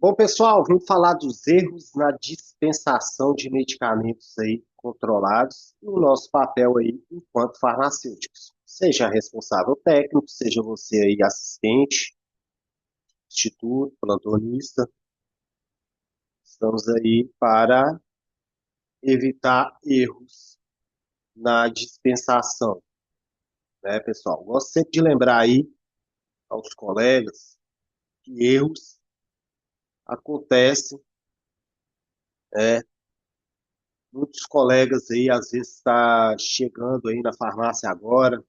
Bom, pessoal, vamos falar dos erros na dispensação de medicamentos aí controlados e o nosso papel aí enquanto farmacêuticos. Seja responsável técnico, seja você aí assistente, substituto, plantonista, estamos aí para evitar erros na dispensação, né, pessoal? Gosto sempre de lembrar aí aos colegas que erros acontecem, né? Muitos colegas aí, às vezes, está chegando aí na farmácia agora,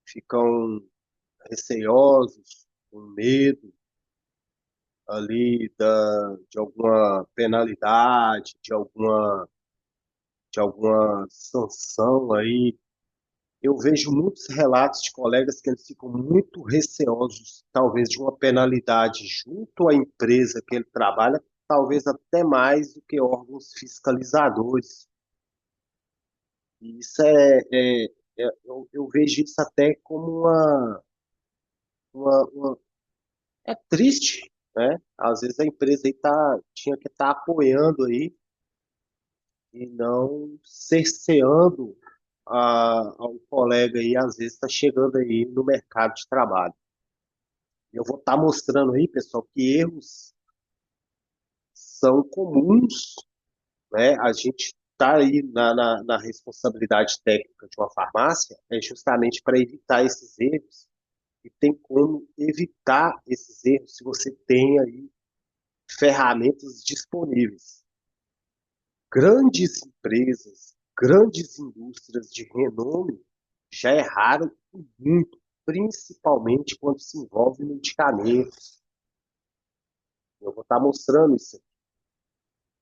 ficam receosos, com medo ali de alguma penalidade, de alguma sanção aí. Eu vejo muitos relatos de colegas que eles ficam muito receosos, talvez de uma penalidade junto à empresa que ele trabalha, talvez até mais do que órgãos fiscalizadores. E isso eu vejo isso até como é triste, né? Às vezes a empresa aí tinha que estar apoiando aí e não cerceando ao colega aí, às vezes está chegando aí no mercado de trabalho. Eu vou estar mostrando aí, pessoal, que erros são comuns, né? A gente está aí na responsabilidade técnica de uma farmácia, é justamente para evitar esses erros e tem como evitar esses erros se você tem aí ferramentas disponíveis. Grandes empresas, grandes indústrias de renome já erraram muito, principalmente quando se envolve medicamentos. Eu vou estar mostrando isso aqui,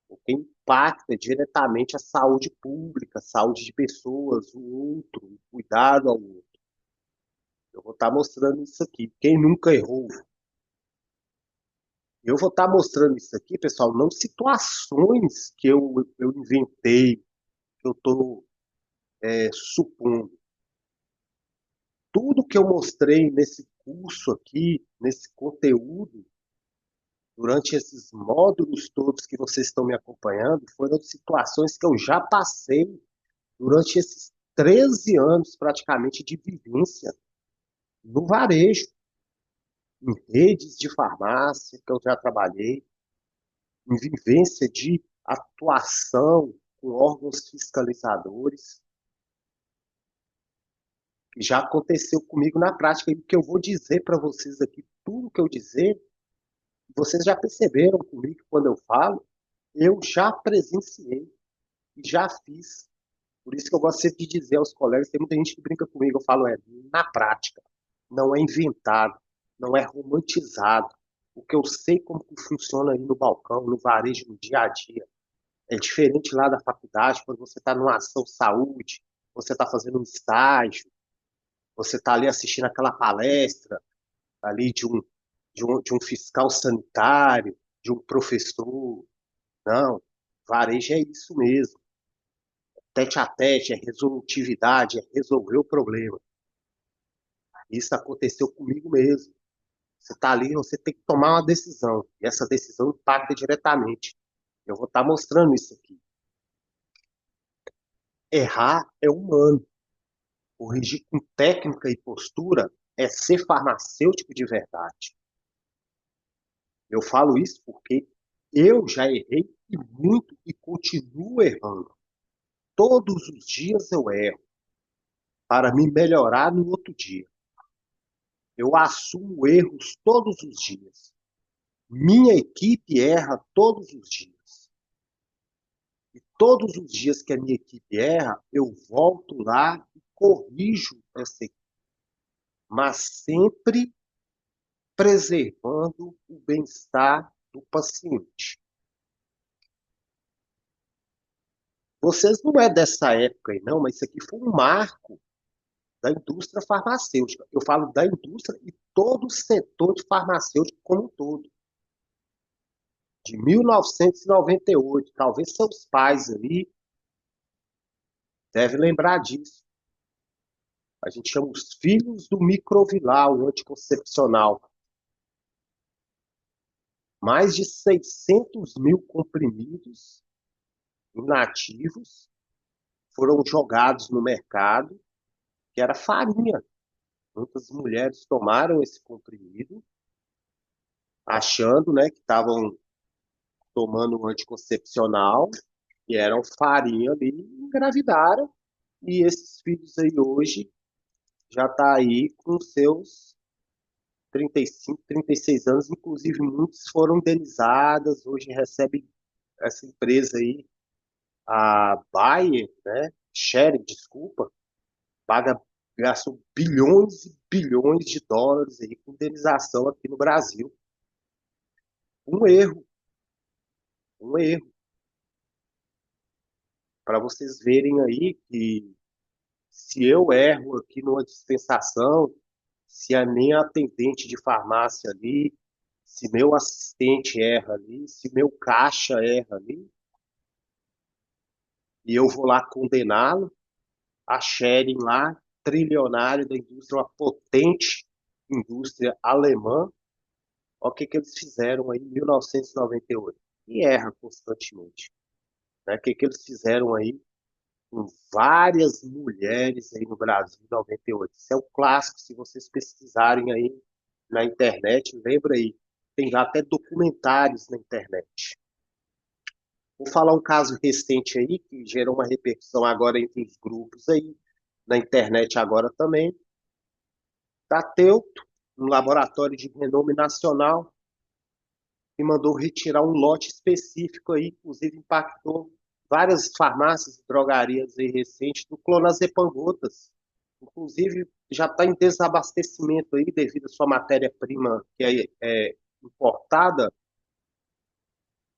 porque impacta diretamente a saúde pública, a saúde de pessoas, o outro, o cuidado ao outro. Eu vou estar mostrando isso aqui. Quem nunca errou? Eu vou estar mostrando isso aqui, pessoal, não situações que eu inventei, que eu estou supondo. Tudo que eu mostrei nesse curso aqui, nesse conteúdo, durante esses módulos todos que vocês estão me acompanhando, foram situações que eu já passei durante esses 13 anos praticamente de vivência no varejo, em redes de farmácia que eu já trabalhei, em vivência de atuação com órgãos fiscalizadores, que já aconteceu comigo na prática, e o que eu vou dizer para vocês aqui, tudo que eu dizer, vocês já perceberam comigo quando eu falo, eu já presenciei e já fiz. Por isso que eu gosto sempre de dizer aos colegas, tem muita gente que brinca comigo, eu falo, na prática, não é inventado, não é romantizado. O que eu sei como que funciona aí no balcão, no varejo, no dia a dia. É diferente lá da faculdade, quando você está numa ação saúde, você está fazendo um estágio, você está ali assistindo aquela palestra ali de um fiscal sanitário, de um professor. Não, varejo é isso mesmo. Tete a tete, é resolutividade, é resolver o problema. Isso aconteceu comigo mesmo. Você está ali, você tem que tomar uma decisão. E essa decisão impacta diretamente. Eu vou estar mostrando isso aqui. Errar é humano. Corrigir com técnica e postura é ser farmacêutico de verdade. Eu falo isso porque eu já errei e muito e continuo errando. Todos os dias eu erro para me melhorar no outro dia. Eu assumo erros todos os dias. Minha equipe erra todos os dias. E todos os dias que a minha equipe erra, eu volto lá e corrijo essa equipe, mas sempre preservando o bem-estar do paciente. Vocês não é dessa época aí, não, mas isso aqui foi um marco da indústria farmacêutica. Eu falo da indústria e todo o setor de farmacêutico como um todo. De 1998, talvez seus pais ali devem lembrar disso. A gente chama os filhos do microviral, o anticoncepcional. Mais de 600 mil comprimidos inativos foram jogados no mercado, que era farinha. Muitas mulheres tomaram esse comprimido, achando, né, que estavam tomando um anticoncepcional, que eram farinha ali, e engravidaram. E esses filhos aí hoje já tá aí com seus 35, 36 anos, inclusive muitos foram indenizadas, hoje recebem essa empresa aí, a Bayer, né? Shell, desculpa, paga, gastou bilhões e bilhões de dólares aí com indenização aqui no Brasil. Um erro, um erro. Para vocês verem aí que se eu erro aqui numa dispensação, se a minha atendente de farmácia ali, se meu assistente erra ali, se meu caixa erra ali, e eu vou lá condená-lo, a Schering lá, trilionário da indústria, uma potente indústria alemã, olha o que eles fizeram aí em 1998. E erra constantemente. Né? O que eles fizeram aí com várias mulheres aí no Brasil em 98. Isso é um clássico, se vocês pesquisarem aí na internet, lembra aí. Tem já até documentários na internet. Vou falar um caso recente aí, que gerou uma repercussão agora entre os grupos aí, na internet agora também, da Teuto, um laboratório de renome nacional, que mandou retirar um lote específico aí, inclusive impactou várias farmácias e drogarias aí recentes do clonazepam gotas. Inclusive, já está em desabastecimento aí devido à sua matéria-prima que é importada,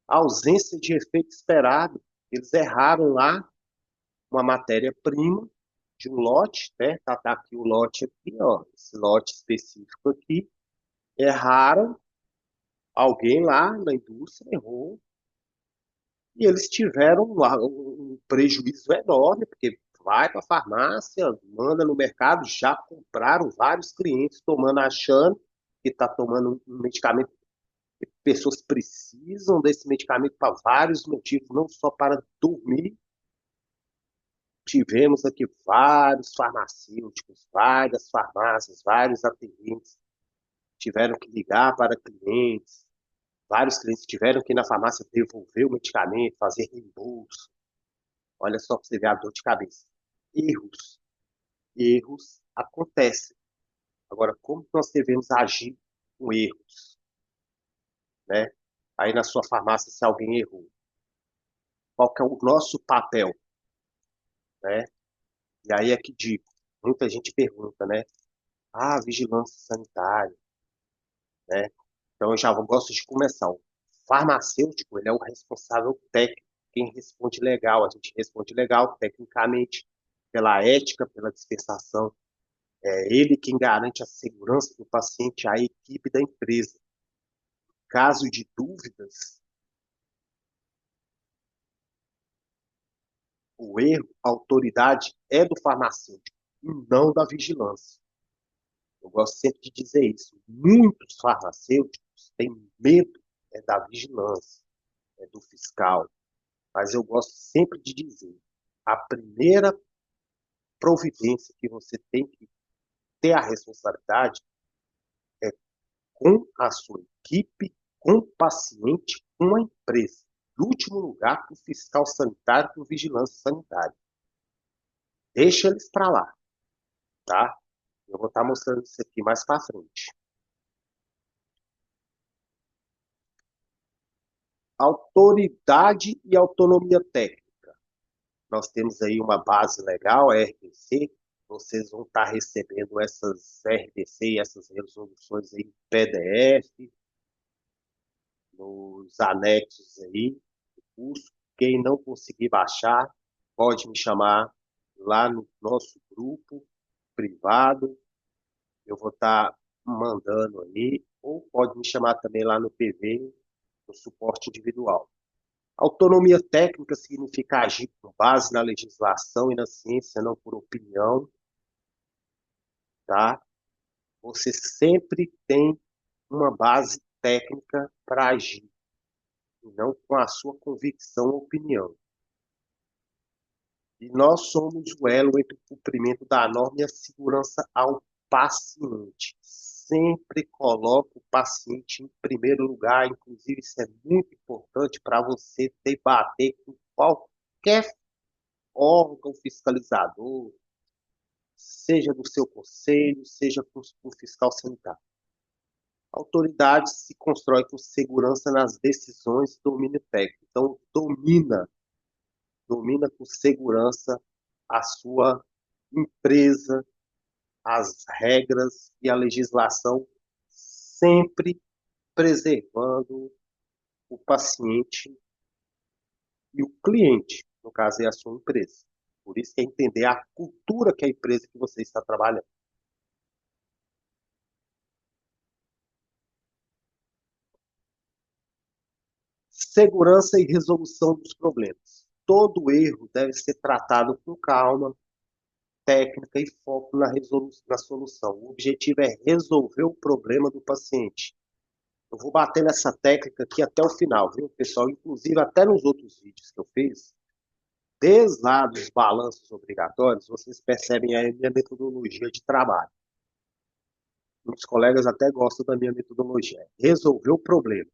a ausência de efeito esperado. Eles erraram lá uma matéria-prima de um lote, né? Tá aqui o lote aqui, ó, esse lote específico aqui. Erraram, alguém lá na indústria errou, e eles tiveram um prejuízo enorme, porque vai para a farmácia, manda no mercado, já compraram vários clientes tomando, achando que está tomando um medicamento. Pessoas precisam desse medicamento para vários motivos, não só para dormir. Tivemos aqui vários farmacêuticos, várias farmácias, vários atendentes tiveram que ligar para clientes, vários clientes tiveram que ir na farmácia devolver o medicamento, fazer reembolso. Olha só para você ver a dor de cabeça. Erros, erros acontecem. Agora, como nós devemos agir com erros, né? Aí na sua farmácia, se alguém errou, qual que é o nosso papel, né? E aí é que digo, muita gente pergunta, né? Ah, vigilância sanitária, né? Então eu já gosto de começar. O farmacêutico, ele é o responsável técnico, quem responde legal. A gente responde legal, tecnicamente, pela ética, pela dispensação. É ele quem garante a segurança do paciente, a equipe da empresa. Caso de dúvidas, o erro, a autoridade é do farmacêutico e não da vigilância. Eu gosto sempre de dizer isso. Muitos farmacêuticos têm medo da vigilância, do fiscal. Mas eu gosto sempre de dizer, a primeira providência que você tem que ter a responsabilidade é com a sua equipe, com o paciente, com a empresa. Em último lugar, com o fiscal sanitário, com vigilância sanitária. Deixa eles para lá, tá? Eu vou estar mostrando isso aqui mais para frente. Autoridade e autonomia técnica. Nós temos aí uma base legal, a RDC. Vocês vão estar recebendo essas RDC, essas resoluções aí em PDF, nos anexos aí do curso. Quem não conseguir baixar, pode me chamar lá no nosso grupo privado. Eu vou estar mandando aí, ou pode me chamar também lá no PV, no suporte individual. Autonomia técnica significa agir com base na legislação e na ciência, não por opinião, tá? Você sempre tem uma base técnica para agir, e não com a sua convicção ou opinião. E nós somos o elo entre o cumprimento da norma e a segurança ao paciente. Sempre coloque o paciente em primeiro lugar, inclusive isso é muito importante para você debater com qualquer órgão fiscalizador, seja do seu conselho, seja com o fiscal sanitário. A autoridade se constrói com segurança nas decisões e domínio técnico. Então, domina com segurança a sua empresa, as regras e a legislação, sempre preservando o paciente e o cliente, no caso é a sua empresa. Por isso que é entender a cultura que a empresa que você está trabalhando. Segurança e resolução dos problemas. Todo erro deve ser tratado com calma, técnica e foco na solução. O objetivo é resolver o problema do paciente. Eu vou bater nessa técnica aqui até o final, viu, pessoal? Inclusive, até nos outros vídeos que eu fiz, desde lá dos balanços obrigatórios, vocês percebem aí a minha metodologia de trabalho. Muitos colegas até gostam da minha metodologia. Resolver o problema,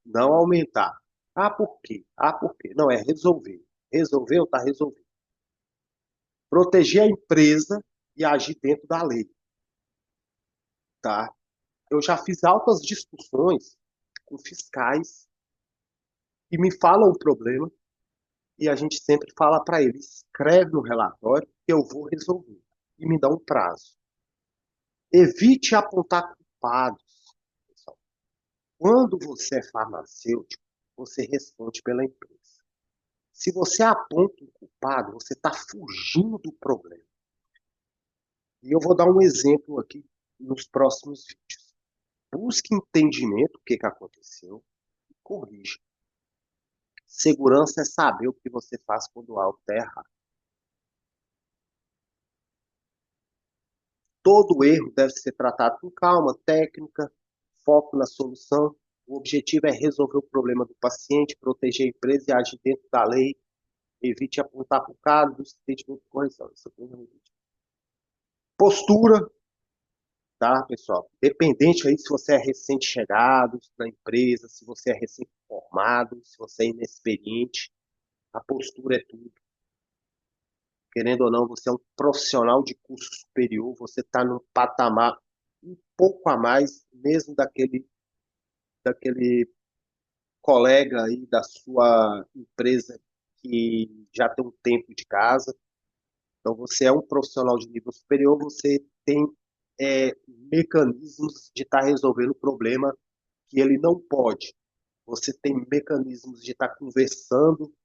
não aumentar. Ah, por quê? Ah, por quê? Não, é resolver. Resolveu, está resolvido. Proteger a empresa e agir dentro da lei, tá? Eu já fiz altas discussões com fiscais que me falam o problema e a gente sempre fala para ele, escreve no relatório que eu vou resolver e me dá um prazo. Evite apontar culpados, pessoal. Quando você é farmacêutico, você responde pela empresa. Se você aponta um culpado, você está fugindo do problema. E eu vou dar um exemplo aqui nos próximos vídeos. Busque entendimento do que aconteceu e corrija. Segurança é saber o que você faz quando algo está errado. Todo erro deve ser tratado com calma, técnica, foco na solução. O objetivo é resolver o problema do paciente, proteger a empresa e agir dentro da lei. Evite apontar para o caso do entendimento de correção. Isso aqui é um vídeo. Postura, tá, pessoal? Dependente aí se você é recente-chegado na empresa, se você é recém-formado, se você é inexperiente, a postura é tudo. Querendo ou não, você é um profissional de curso superior, você está num patamar um pouco a mais, mesmo daquele colega aí da sua empresa que já tem um tempo de casa. Então, você é um profissional de nível superior, você tem mecanismos de estar resolvendo o problema que ele não pode. Você tem mecanismos de estar conversando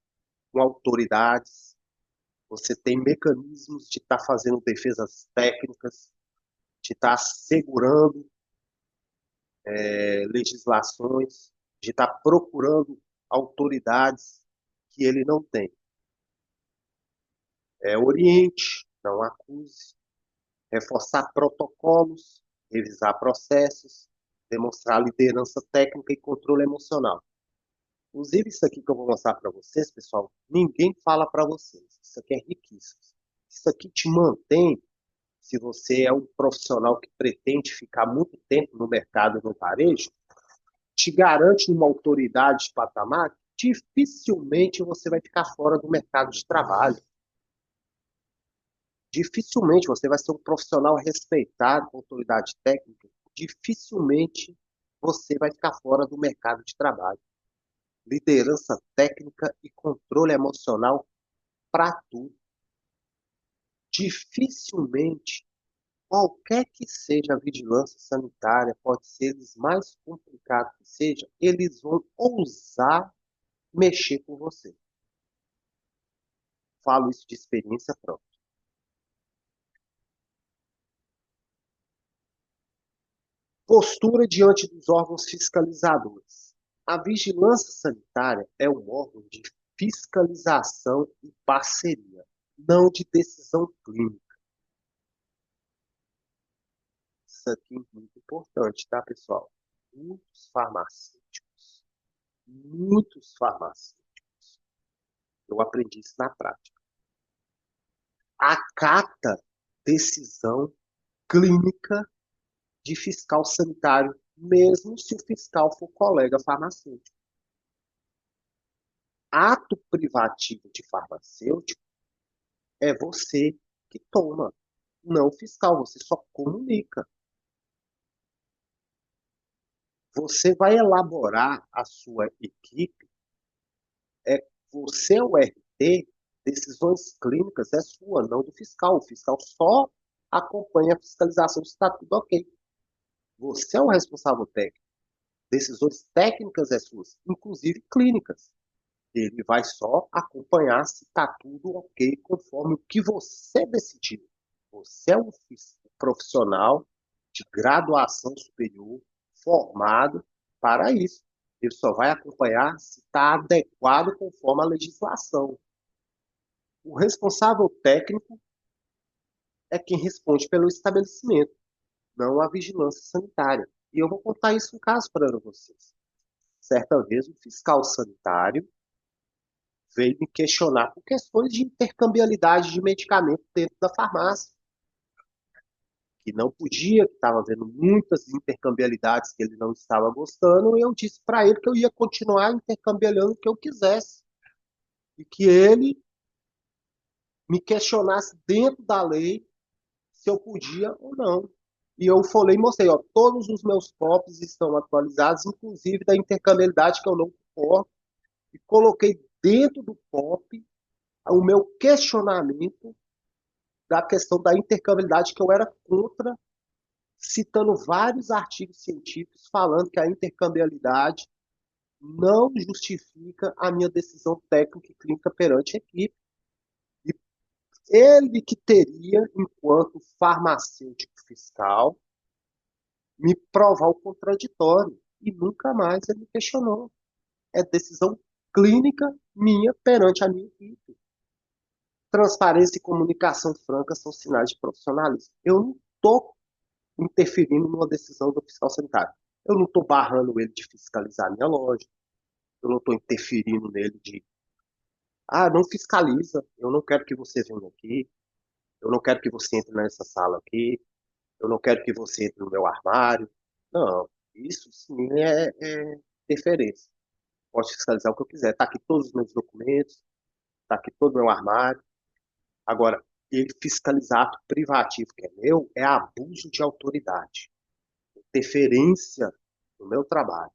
com autoridades, você tem mecanismos de estar fazendo defesas técnicas, de estar segurando legislações, de estar procurando autoridades que ele não tem. Oriente, não acuse, reforçar protocolos, revisar processos, demonstrar liderança técnica e controle emocional. Inclusive, isso aqui que eu vou mostrar para vocês, pessoal, ninguém fala para vocês. Isso aqui é riquíssimo. Isso aqui te mantém, se você é um profissional que pretende ficar muito tempo no mercado no varejo, te garante uma autoridade de patamar, dificilmente você vai ficar fora do mercado de trabalho. Dificilmente você vai ser um profissional respeitado com autoridade técnica. Dificilmente você vai ficar fora do mercado de trabalho. Liderança técnica e controle emocional para tudo. Dificilmente, qualquer que seja a vigilância sanitária, pode ser eles mais complicado que seja, eles vão ousar mexer com você. Falo isso de experiência própria. Postura diante dos órgãos fiscalizadores. A vigilância sanitária é um órgão de fiscalização e parceria, não de decisão clínica. Isso aqui é muito importante, tá, pessoal? farmacêuticos, muitos farmacêuticos, eu aprendi isso na prática, acata decisão clínica de fiscal sanitário, mesmo se o fiscal for colega farmacêutico. Ato privativo de farmacêutico é você que toma, não o fiscal, você só comunica. Você vai elaborar a sua equipe, você é o RT, decisões clínicas é sua, não do fiscal. O fiscal só acompanha a fiscalização se está tudo ok. Você é o responsável técnico. Decisões técnicas é suas, inclusive clínicas. Ele vai só acompanhar se está tudo ok, conforme o que você decidiu. Você é um profissional de graduação superior, formado para isso. Ele só vai acompanhar se está adequado conforme a legislação. O responsável técnico é quem responde pelo estabelecimento, não a vigilância sanitária. E eu vou contar isso um caso para vocês. Certa vez, um fiscal sanitário veio me questionar por questões de intercambiabilidade de medicamento dentro da farmácia. Que não podia, que estava havendo muitas intercambiabilidades que ele não estava gostando, e eu disse para ele que eu ia continuar intercambiando o que eu quisesse. E que ele me questionasse dentro da lei se eu podia ou não. E eu falei, mostrei, ó, todos os meus POPs estão atualizados, inclusive da intercambiabilidade que eu não concordo, e coloquei dentro do POP o meu questionamento da questão da intercambiabilidade que eu era contra, citando vários artigos científicos falando que a intercambiabilidade não justifica a minha decisão técnica e clínica perante a equipe. E ele que teria, enquanto farmacêutico fiscal, me provar o contraditório. E nunca mais ele me questionou. É decisão clínica minha perante a minha equipe. Transparência e comunicação franca são sinais de profissionalismo. Eu não estou interferindo numa decisão do fiscal sanitário. Eu não estou barrando ele de fiscalizar a minha loja. Eu não estou interferindo nele de, não fiscaliza, eu não quero que você venha aqui, eu não quero que você entre nessa sala aqui, eu não quero que você entre no meu armário. Não, isso sim é interferência. Posso fiscalizar o que eu quiser. Está aqui todos os meus documentos, está aqui todo o meu armário. Agora, ele fiscalizar ato privativo que é meu é abuso de autoridade, interferência no meu trabalho.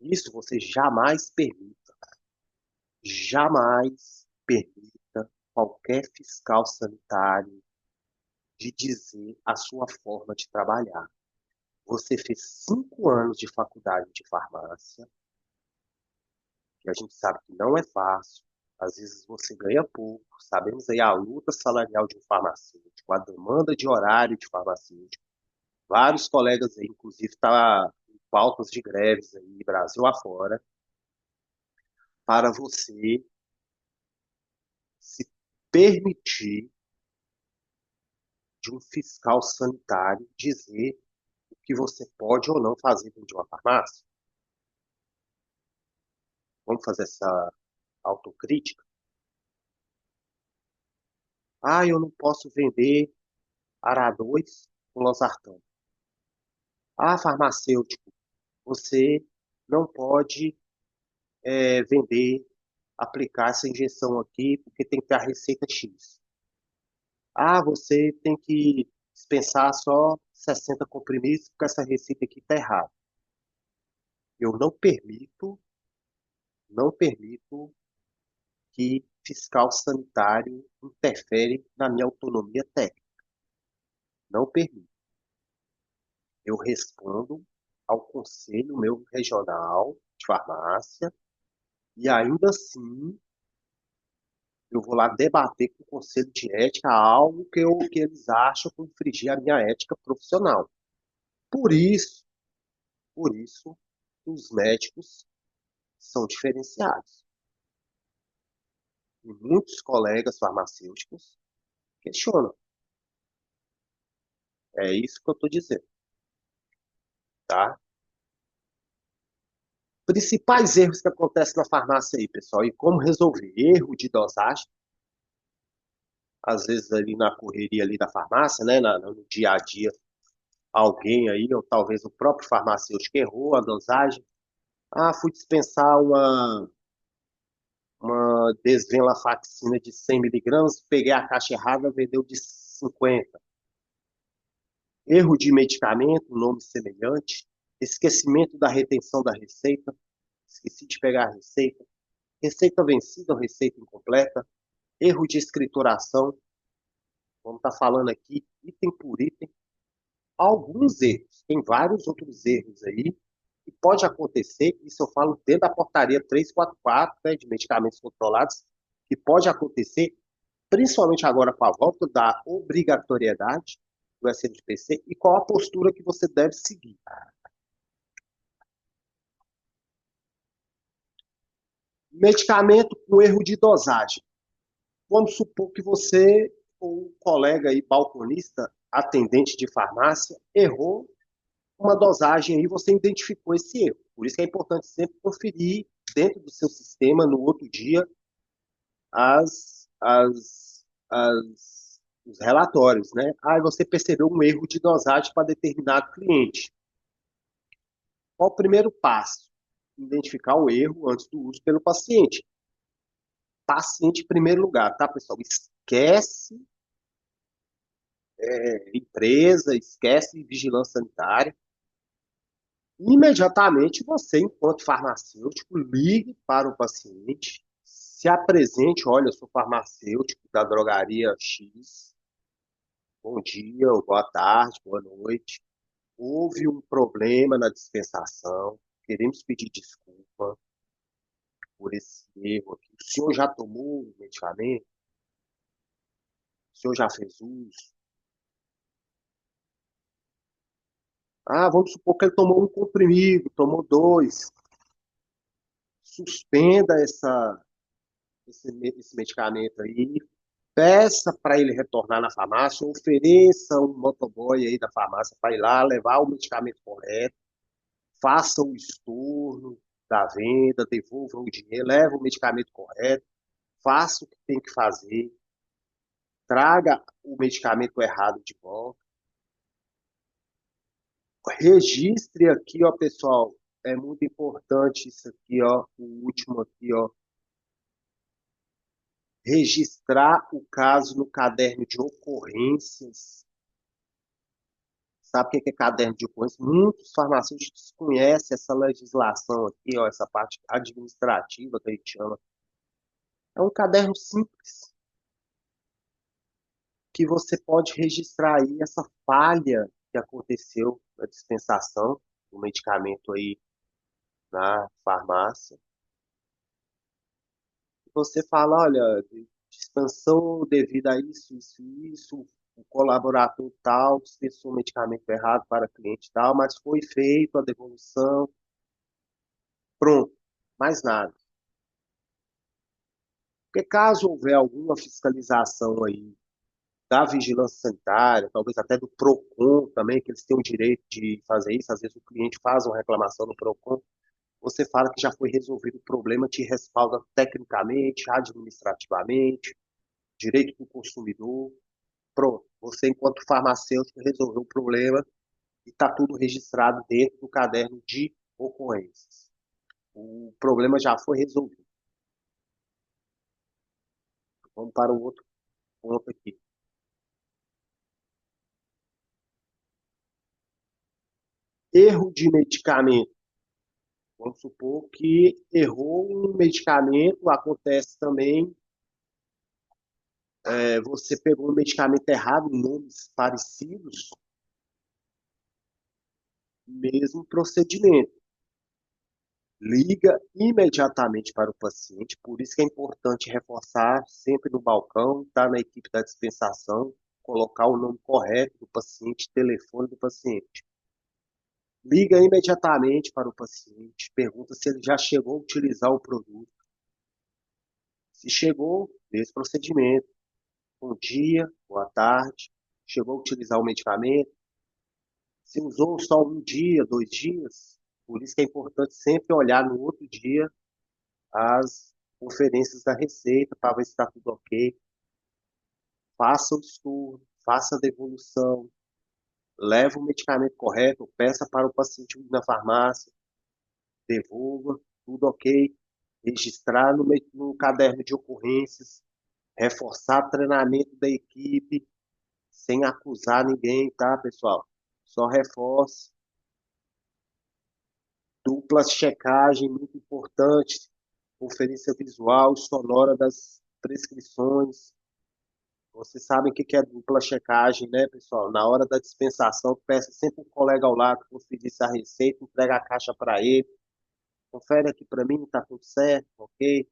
Isso você jamais permita. Jamais permita qualquer fiscal sanitário de dizer a sua forma de trabalhar. Você fez 5 anos de faculdade de farmácia, que a gente sabe que não é fácil. Às vezes você ganha pouco. Sabemos aí a luta salarial de um farmacêutico, a demanda de horário de farmacêutico. Vários colegas aí, inclusive, estão em pautas de greves aí, Brasil afora, para você se permitir de um fiscal sanitário dizer o que você pode ou não fazer dentro de uma farmácia. Vamos fazer essa autocrítica? Eu não posso vender Ara2 com losartano. Farmacêutico, você não pode vender, aplicar essa injeção aqui porque tem que ter a receita X. Você tem que dispensar só 60 comprimidos porque essa receita aqui está errada. Eu não permito que fiscal sanitário interfere na minha autonomia técnica. Não permito. Eu respondo ao conselho meu regional de farmácia e ainda assim eu vou lá debater com o conselho de ética algo que eles acham que infringir a minha ética profissional. Por isso, por isso, os médicos são diferenciados. E muitos colegas farmacêuticos questionam. É isso que eu estou dizendo, tá? Principais erros que acontecem na farmácia aí, pessoal, e como resolver? Erro de dosagem, às vezes ali na correria ali da farmácia, né, no dia a dia, alguém aí, ou talvez o próprio farmacêutico errou a dosagem. Ah, fui dispensar uma desvenlafaxina de 100 miligramas, peguei a caixa errada, vendeu de 50. Erro de medicamento, nome semelhante. Esquecimento da retenção da receita. Esqueci de pegar a receita. Receita vencida ou receita incompleta. Erro de escrituração. Vamos estar falando aqui, item por item. Alguns erros. Tem vários outros erros aí que pode acontecer. Isso eu falo dentro da portaria 344, né, de medicamentos controlados, que pode acontecer principalmente agora com a volta da obrigatoriedade do SNPC e qual a postura que você deve seguir. Medicamento com erro de dosagem. Vamos supor que você, ou um colega aí, balconista, atendente de farmácia, errou uma dosagem aí, você identificou esse erro. Por isso que é importante sempre conferir dentro do seu sistema, no outro dia, os relatórios, né? Ah, você percebeu um erro de dosagem para determinado cliente. Qual o primeiro passo? Identificar o erro antes do uso pelo paciente. Paciente em primeiro lugar, tá, pessoal? Esquece empresa, esquece vigilância sanitária. Imediatamente você, enquanto farmacêutico, ligue para o paciente, se apresente, olha, eu sou farmacêutico da drogaria X, bom dia, ou boa tarde, boa noite. Houve um problema na dispensação, queremos pedir desculpa por esse erro aqui. O senhor já tomou o medicamento? O senhor já fez uso? Ah, vamos supor que ele tomou um comprimido, tomou dois. Suspenda esse medicamento aí, peça para ele retornar na farmácia, ofereça um motoboy aí da farmácia para ir lá levar o medicamento correto, faça o estorno da venda, devolva o dinheiro, leve o medicamento correto, faça o que tem que fazer, traga o medicamento errado de volta, registre aqui, ó, pessoal, é muito importante isso aqui, ó, o último aqui, ó, registrar o caso no caderno de ocorrências. Sabe o que é caderno de ocorrência? Muitos farmacêuticos conhecem essa legislação aqui, ó, essa parte administrativa que a gente chama. É um caderno simples que você pode registrar aí essa falha que aconteceu na dispensação do medicamento aí na farmácia. Você fala, olha, dispensou devido a isso, o colaborador tal dispensou o medicamento errado para cliente tal, mas foi feita a devolução, pronto, mais nada. Porque caso houver alguma fiscalização aí da vigilância sanitária, talvez até do PROCON também, que eles têm o direito de fazer isso, às vezes o cliente faz uma reclamação no PROCON, você fala que já foi resolvido o problema, te respalda tecnicamente, administrativamente, direito do consumidor, pronto. Você, enquanto farmacêutico, resolveu o problema e está tudo registrado dentro do caderno de ocorrências. O problema já foi resolvido. Vamos para o outro ponto aqui. Erro de medicamento. Vamos supor que errou um medicamento, acontece também, você pegou um medicamento errado, nomes parecidos, mesmo procedimento. Liga imediatamente para o paciente, por isso que é importante reforçar sempre no balcão, tá na equipe da dispensação, colocar o nome correto do paciente, telefone do paciente. Liga imediatamente para o paciente, pergunta se ele já chegou a utilizar o produto. Se chegou, esse procedimento. Bom dia, boa tarde. Chegou a utilizar o medicamento? Se usou só um dia, 2 dias? Por isso que é importante sempre olhar no outro dia as conferências da Receita para ver se está tudo ok. Faça o estudo, faça a devolução, leve o medicamento correto, peça para o paciente ir na farmácia, devolva, tudo ok. Registrar no caderno de ocorrências, reforçar treinamento da equipe, sem acusar ninguém, tá, pessoal? Só reforce. Dupla checagem, muito importante. Conferência visual e sonora das prescrições. Vocês sabem o que é dupla checagem, né, pessoal? Na hora da dispensação, peça sempre um colega ao lado conferir se a receita, entrega a caixa para ele. Confere aqui para mim, tá tudo certo, ok?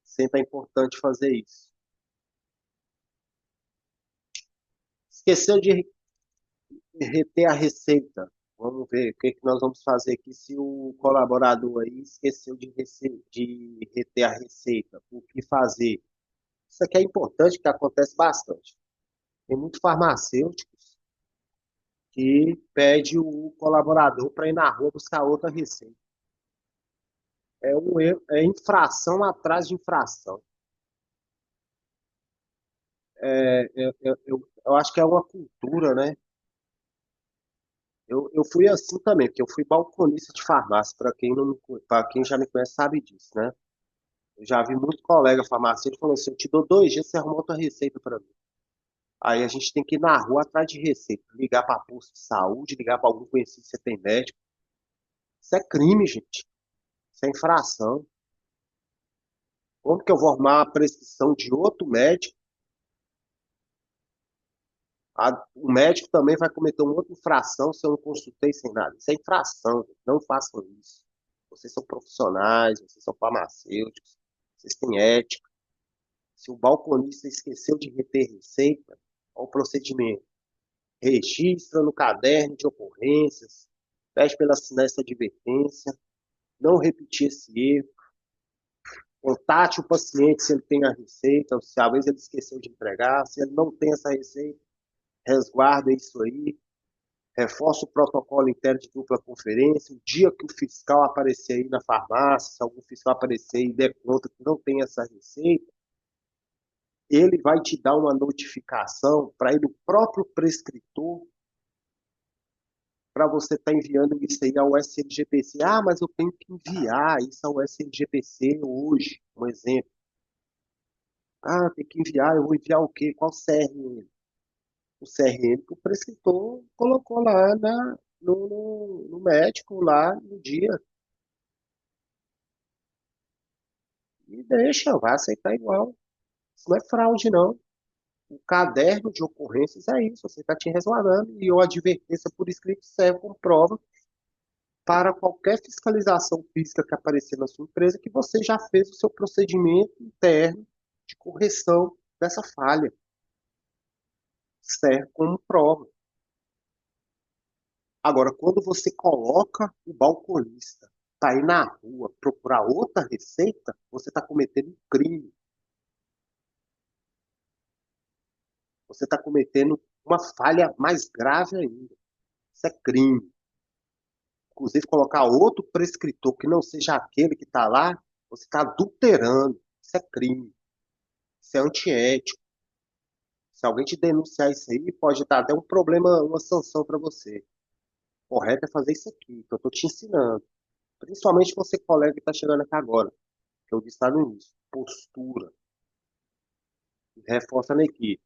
Sempre é importante fazer isso. Esqueceu de reter a receita. Vamos ver o que nós vamos fazer aqui se o colaborador aí esqueceu de reter a receita. O que fazer? Isso aqui é importante, que acontece bastante. Tem muitos farmacêuticos que pede o colaborador para ir na rua buscar outra receita. É um erro, é infração atrás de infração. Eu acho que é uma cultura, né? Eu fui assim também, porque eu fui balconista de farmácia. Para quem já me conhece sabe disso, né? Eu já vi muito colega farmacêutico falando assim: eu te dou 2 dias, você arruma outra receita para mim. Aí a gente tem que ir na rua atrás de receita, ligar para posto de saúde, ligar para algum conhecido que você tem médico. Isso é crime, gente. Isso é infração. Como que eu vou arrumar a prescrição de outro médico? O médico também vai cometer uma outra infração se eu não consultei sem nada. Isso é infração, gente. Não façam isso. Vocês são profissionais, vocês são farmacêuticos, vocês têm ética. Se o balconista esqueceu de reter receita, qual o procedimento? Registra no caderno de ocorrências, pede pela assinar essa advertência, não repetir esse erro, contate o paciente se ele tem a receita, ou se às vezes ele esqueceu de entregar, se ele não tem essa receita, resguarda isso aí, reforça o protocolo interno de dupla conferência, o dia que o fiscal aparecer aí na farmácia, se algum fiscal aparecer e der conta que não tem essa receita, ele vai te dar uma notificação para ir o próprio prescritor para você estar enviando isso aí ao SLGPC. Ah, mas eu tenho que enviar isso ao SLGPC hoje, um exemplo. Ah, tem que enviar, eu vou enviar o quê? Qual CRM? O CRM que o prescritor colocou lá no médico, lá no dia. E deixa, vai aceitar igual. Isso não é fraude, não. O caderno de ocorrências é isso, você está te resguardando e a advertência por escrito serve como prova para qualquer fiscalização física que aparecer na sua empresa que você já fez o seu procedimento interno de correção dessa falha. Serve como prova. Agora, quando você coloca o balconista para ir na rua procurar outra receita, você está cometendo um crime. Você está cometendo uma falha mais grave ainda. Isso é crime. Inclusive, colocar outro prescritor que não seja aquele que está lá, você está adulterando. Isso é crime. Isso é antiético. Se alguém te denunciar isso aí, pode dar até um problema, uma sanção para você. O correto é fazer isso aqui, que eu estou te ensinando. Principalmente você, colega que está chegando aqui agora, que eu disse lá no início. Postura. Reforça na equipe.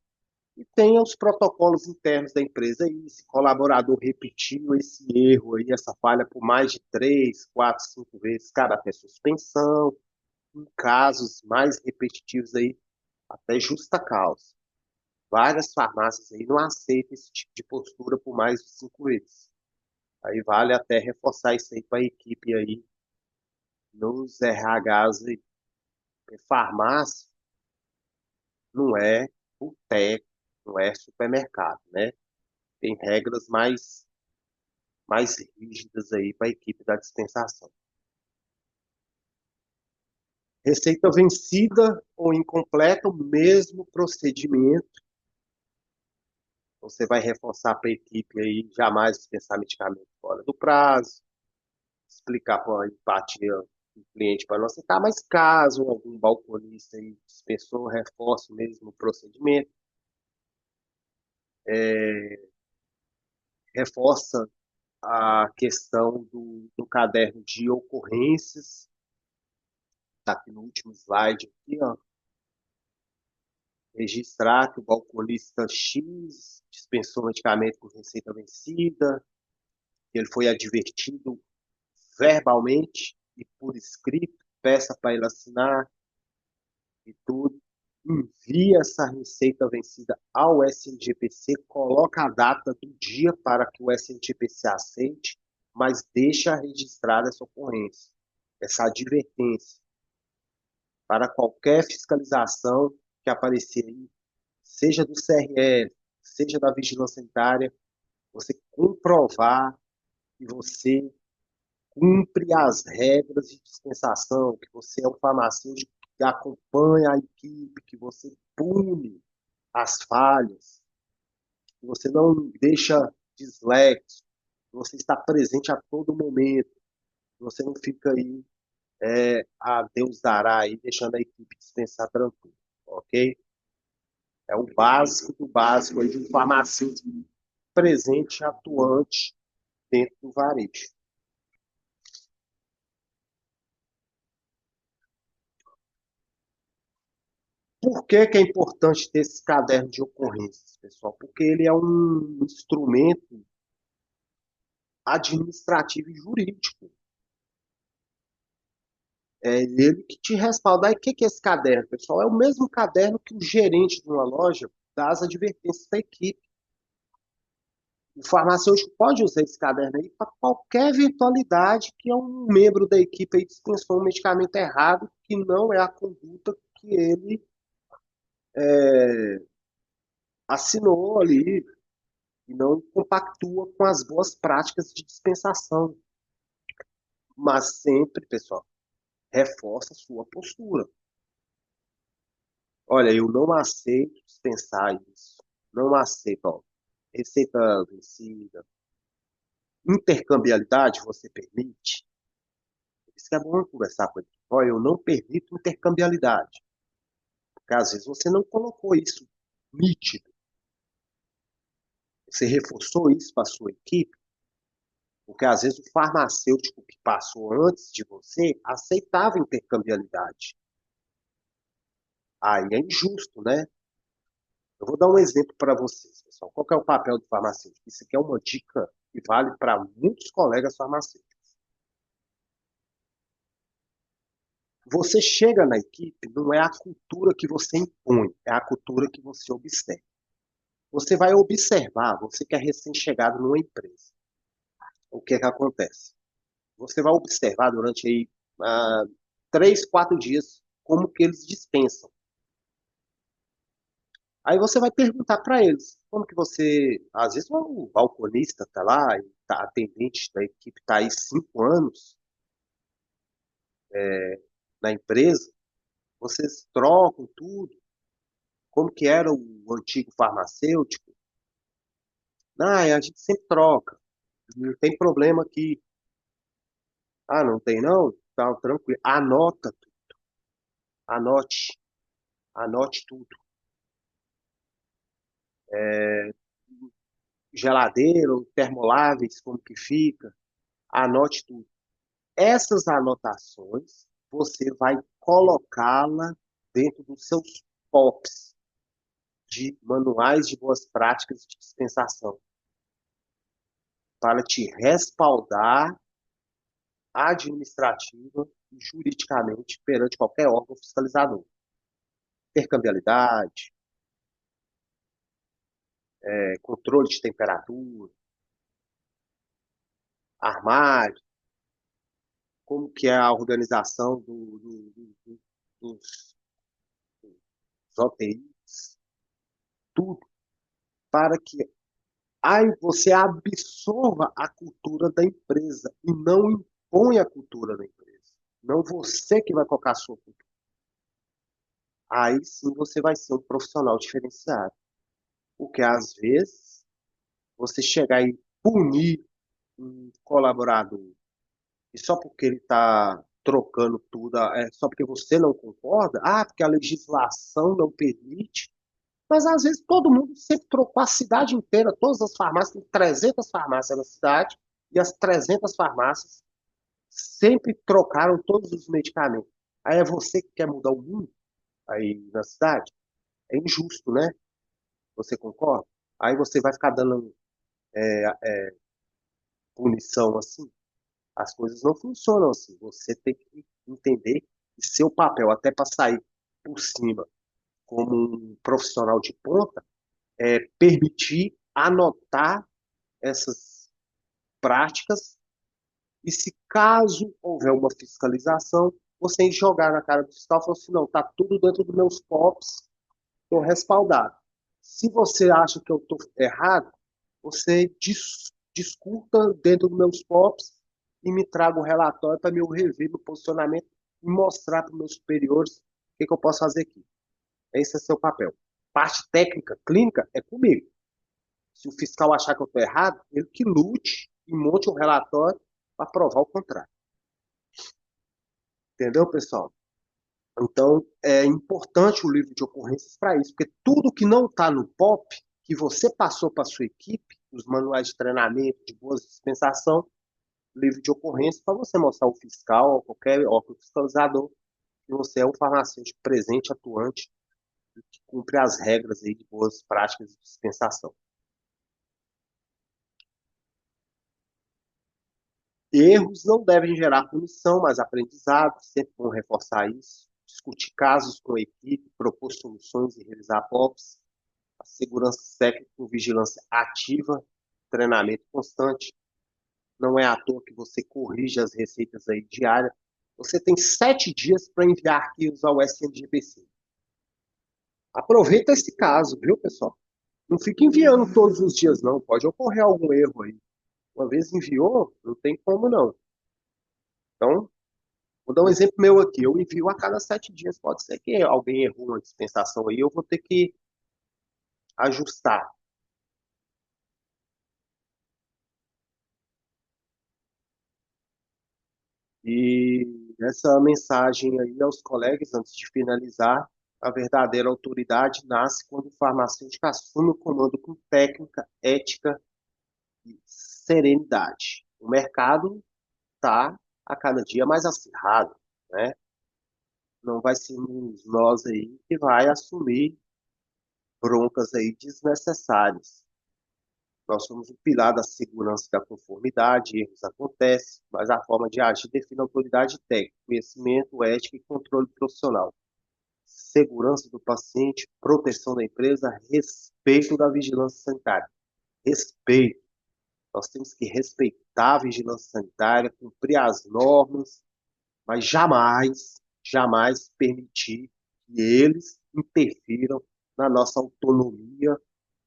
E tenha os protocolos internos da empresa aí. Se colaborador repetiu esse erro aí, essa falha por mais de 3, 4, 5 vezes, cara, até suspensão. Em casos mais repetitivos aí, até justa causa. Várias farmácias aí não aceitam esse tipo de postura por mais de 5 vezes. Aí vale até reforçar isso aí para a equipe aí nos RHs aí. Porque farmácia não é boteco, não é supermercado, né? Tem regras mais rígidas aí para a equipe da dispensação. Receita vencida ou incompleta, o mesmo procedimento Você vai reforçar para a equipe aí jamais dispensar medicamento fora do prazo, explicar com a empatia do cliente para não aceitar, mas caso algum balconista aí dispensou, reforce mesmo o procedimento, reforça a questão do caderno de ocorrências, está aqui no último slide, aqui, ó, registrar que o balconista X dispensou medicamento com receita vencida, que ele foi advertido verbalmente e por escrito, peça para ele assinar e tudo. Envia essa receita vencida ao SNGPC, coloca a data do dia para que o SNGPC aceite, mas deixa registrada essa ocorrência, essa advertência, para qualquer fiscalização que aparecer aí, seja do CRF, seja da Vigilância Sanitária, você comprovar que você cumpre as regras de dispensação, que você é um farmacêutico que acompanha a equipe, que você pune as falhas, que você não deixa dislexo, que você está presente a todo momento, que você não fica aí, a Deus dará aí, deixando a equipe dispensar tranquilo, ok? É o básico do básico aí de um farmacêutico presente, atuante dentro do varejo. Por que que é importante ter esse caderno de ocorrências, pessoal? Porque ele é um instrumento administrativo e jurídico. É ele que te respalda. Aí, o que que é esse caderno, pessoal? É o mesmo caderno que o gerente de uma loja dá as advertências da equipe. O farmacêutico pode usar esse caderno aí para qualquer eventualidade que um membro da equipe aí dispensou um medicamento errado, que não é a conduta que ele assinou ali, e não compactua com as boas práticas de dispensação. Mas sempre, pessoal, reforça a sua postura. Olha, eu não aceito dispensar isso. Não aceito, ó. Receita vencida. Intercambialidade, você permite? Isso que é bom conversar com ele. Olha, eu não permito intercambialidade. Porque às vezes você não colocou isso nítido. Você reforçou isso para a sua equipe, porque às vezes o farmacêutico que passou antes de você aceitava intercambialidade. Aí é injusto, né? Eu vou dar um exemplo para vocês, pessoal. Qual que é o papel do farmacêutico? Isso aqui é uma dica que vale para muitos colegas farmacêuticos. Você chega na equipe, não é a cultura que você impõe, é a cultura que você observa. Você vai observar, você que é recém-chegado numa empresa, o que é que acontece? Você vai observar durante aí, 3, 4 dias como que eles dispensam. Aí você vai perguntar para eles, como que você, às vezes o balconista está lá, tá, atendente da equipe está aí 5 anos na empresa, vocês trocam tudo, como que era o antigo farmacêutico? Ah, a gente sempre troca, não tem problema aqui. Ah, não tem não? Tá, tranquilo. Anota, anote, anote tudo. Geladeira, termoláveis, como que fica, anote tudo. Essas anotações você vai colocá-la dentro dos seus POPs de manuais de boas práticas de dispensação para te respaldar administrativa e juridicamente perante qualquer órgão fiscalizador. Intercambialidade, controle de temperatura, armário, como que é a organização dos OTIs, tudo para que aí você absorva a cultura da empresa e não impõe a cultura da empresa. Não você que vai colocar a sua cultura. Aí sim você vai ser um profissional diferenciado. Porque às vezes você chegar e punir um colaborador, e só porque ele está trocando tudo, só porque você não concorda, porque a legislação não permite, mas às vezes todo mundo sempre trocou a cidade inteira, todas as farmácias, tem 300 farmácias na cidade, e as 300 farmácias sempre trocaram todos os medicamentos. Aí é você que quer mudar o mundo aí na cidade? É injusto, né? Você concorda? Aí você vai ficar dando punição assim. As coisas não funcionam assim. Você tem que entender que seu papel, até para sair por cima como um profissional de ponta, é permitir anotar essas práticas e se caso houver uma fiscalização, você jogar na cara do fiscal e falar assim, não, está tudo dentro dos meus POPs, estou respaldado. Se você acha que eu estou errado, você discuta dentro dos meus POPs e me traga o relatório para eu rever meu posicionamento e mostrar para os meus superiores o que eu posso fazer aqui. Esse é seu papel. Parte técnica, clínica, é comigo. Se o fiscal achar que eu estou errado, ele que lute e monte um relatório para provar o contrário. Entendeu, pessoal? Então, é importante o livro de ocorrências para isso, porque tudo que não está no POP, que você passou para a sua equipe, os manuais de treinamento, de boas dispensação, livro de ocorrência, para você mostrar ao fiscal, ou qualquer órgão fiscalizador, que você é um farmacêutico presente, atuante, e que cumpre as regras aí de boas práticas de dispensação. Erros não devem gerar punição, mas aprendizado, sempre bom reforçar isso, discutir casos com a equipe, propor soluções e realizar POPs, a segurança técnica com vigilância ativa, treinamento constante. Não é à toa que você corrige as receitas aí diárias. Você tem 7 dias para enviar arquivos ao SNGPC. Aproveita esse caso, viu, pessoal? Não fica enviando todos os dias, não. Pode ocorrer algum erro aí. Uma vez enviou, não tem como não. Então, vou dar um exemplo meu aqui. Eu envio a cada 7 dias. Pode ser que alguém errou uma dispensação aí, eu vou ter que ajustar. E essa mensagem aí aos colegas, antes de finalizar, a verdadeira autoridade nasce quando o farmacêutico assume o comando com técnica, ética e serenidade. O mercado está a cada dia mais acirrado, né? Não vai ser nós aí que vai assumir broncas aí desnecessárias. Nós somos o pilar da segurança e da conformidade, erros acontecem, mas a forma de agir define a autoridade técnica, conhecimento, ética e controle profissional. Segurança do paciente, proteção da empresa, respeito da vigilância sanitária. Respeito. Nós temos que respeitar a vigilância sanitária, cumprir as normas, mas jamais, jamais permitir que eles interfiram na nossa autonomia,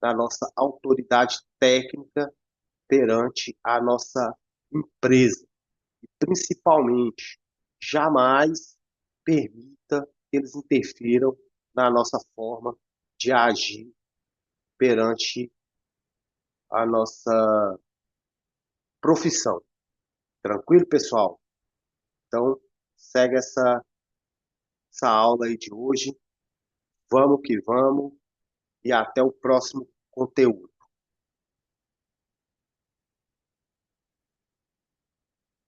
na nossa autoridade técnica perante a nossa empresa. E, principalmente, jamais permita que eles interfiram na nossa forma de agir perante a nossa profissão. Tranquilo, pessoal? Então, segue essa aula aí de hoje. Vamos que vamos e até o próximo conteúdo.